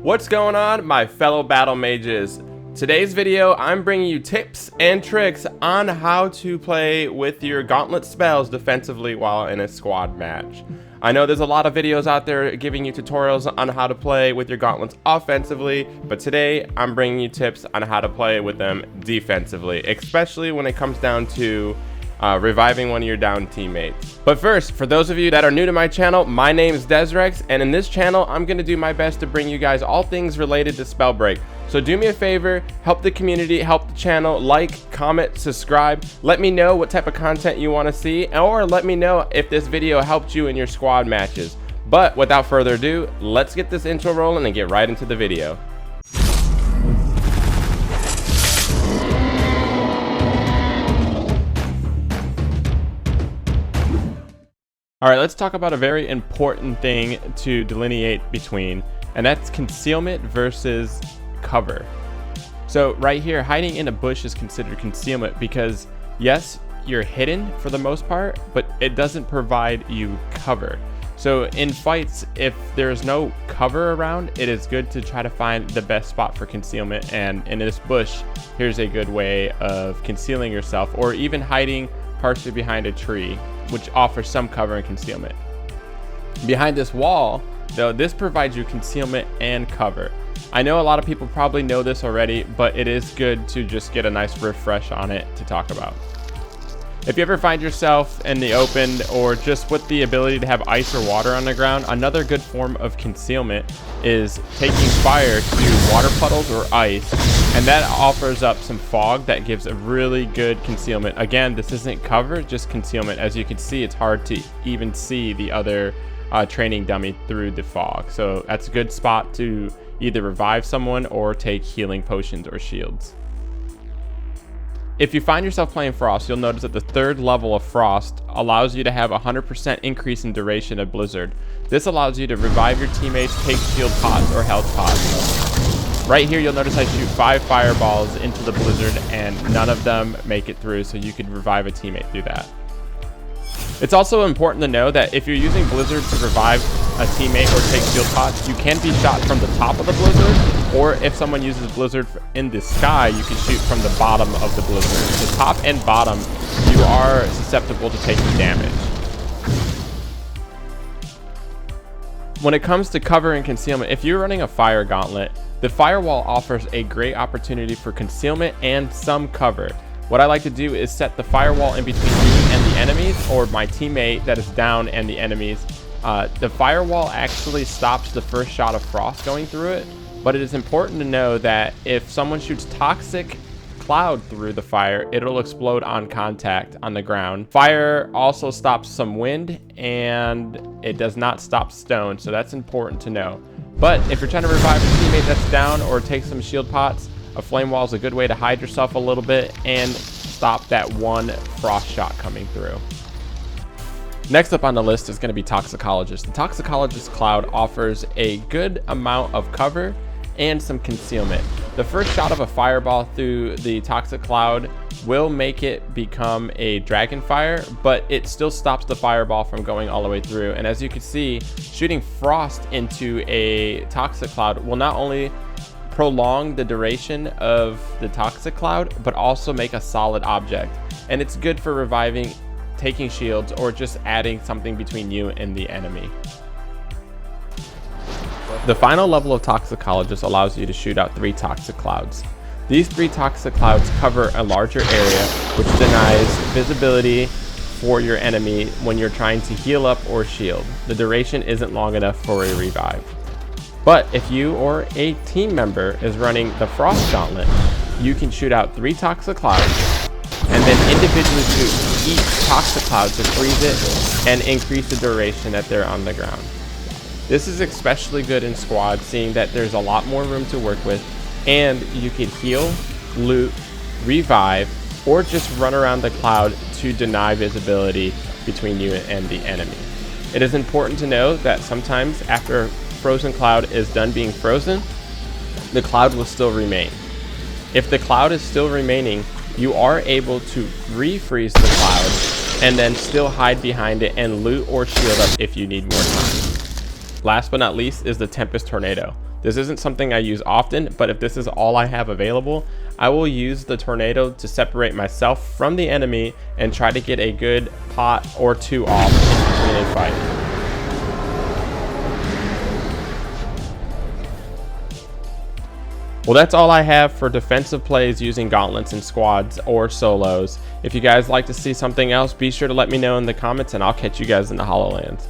What's going on, my fellow battle mages? Today's video, I'm bringing you tips and tricks on how to play with your gauntlet spells defensively while in a squad match. I know there's a lot of videos out there giving you tutorials on how to play with your gauntlets offensively, but today I'm bringing you tips on how to play with them defensively, especially when it comes down to reviving one of your down teammates. But first, for those of you that are new to my channel, my name is Desrex, and in this channel, I'm going to do my best to bring you guys all things related to Spellbreak. So do me a favor, help the community, help the channel, like, comment, subscribe. Let me know what type of content you want to see, or let me know if this video helped you in your squad matches. But without further ado, let's get this intro rolling and get right into the video. All right, let's talk about a very important thing to delineate between, and that's concealment versus cover. So right here, hiding in a bush is considered concealment because yes, you're hidden for the most part, but it doesn't provide you cover. So in fights, if there's no cover around, it is good to try to find the best spot for concealment. And in this bush, here's a good way of concealing yourself, or even hiding partially behind a tree, which offers some cover and concealment. Behind this wall, though, this provides you concealment and cover. I know a lot of people probably know this already, but it is good to just get a nice refresh on it to talk about. If you ever find yourself in the open or just with the ability to have ice or water on the ground, another good form of concealment is taking fire to water puddles or ice, and that offers up some fog that gives a really good concealment. Again, this isn't cover, just concealment. As you can see, it's hard to even see the other training dummy through the fog. So that's a good spot to either revive someone or take healing potions or shields. If you find yourself playing Frost, you'll notice that the third level of Frost allows you to have a 100% increase in duration of Blizzard. This allows you to revive your teammates, take shield pots or health pots. Right here, you'll notice I shoot 5 fireballs into the Blizzard and none of them make it through, so you could revive a teammate through that. It's also important to know that if you're using Blizzard to revive a teammate or take shield pots, you can be shot from the top of the Blizzard, or if someone uses Blizzard in the sky, you can shoot from the bottom of the Blizzard. The top and bottom, you are susceptible to taking damage. When it comes to cover and concealment, if you're running a fire gauntlet, the firewall offers a great opportunity for concealment and some cover. What I like to do is set the firewall in between me and the enemies, or my teammate that is down and the enemies. The firewall actually stops the first shot of frost going through it, but it is important to know that if someone shoots toxic cloud through the fire, it'll explode on contact on the ground. Fire also stops some wind, and it does not stop stone, so that's important to know. But if you're trying to revive a teammate that's down or take some shield pots, a flame wall is a good way to hide yourself a little bit and stop that one frost shot coming through. Next up on the list is going to be Toxicologist. The Toxicologist Cloud offers a good amount of cover and some concealment. The first shot of a fireball through the Toxic Cloud will make it become a dragon fire, but it still stops the fireball from going all the way through. And as you can see, shooting frost into a Toxic Cloud will not only prolong the duration of the Toxic Cloud, but also make a solid object. And it's good for reviving, taking shields, or just adding something between you and the enemy. The final level of Toxicologist allows you to shoot out 3 Toxic Clouds. These 3 Toxic Clouds cover a larger area, which denies visibility for your enemy when you're trying to heal up or shield. The duration isn't long enough for a revive. But if you or a team member is running the Frost Gauntlet, you can shoot out 3 Toxic Clouds and then individually shoot each Toxic Cloud to freeze it and increase the duration that they're on the ground. This is especially good in squad, seeing that there's a lot more room to work with, and you can heal, loot, revive, or just run around the cloud to deny visibility between you and the enemy. It is important to know that sometimes after frozen cloud is done being frozen, the cloud will still remain. If the cloud is still remaining, you are able to refreeze the cloud and then still hide behind it and loot or shield up if you need more time. Last but not least is the Tempest Tornado. This isn't something I use often, but if this is all I have available, I will use the tornado to separate myself from the enemy and try to get a good pot or two off in a fight. Well, that's all I have for defensive plays using gauntlets in squads or solos. If you guys like to see something else, be sure to let me know in the comments and I'll catch you guys in the HoloLens.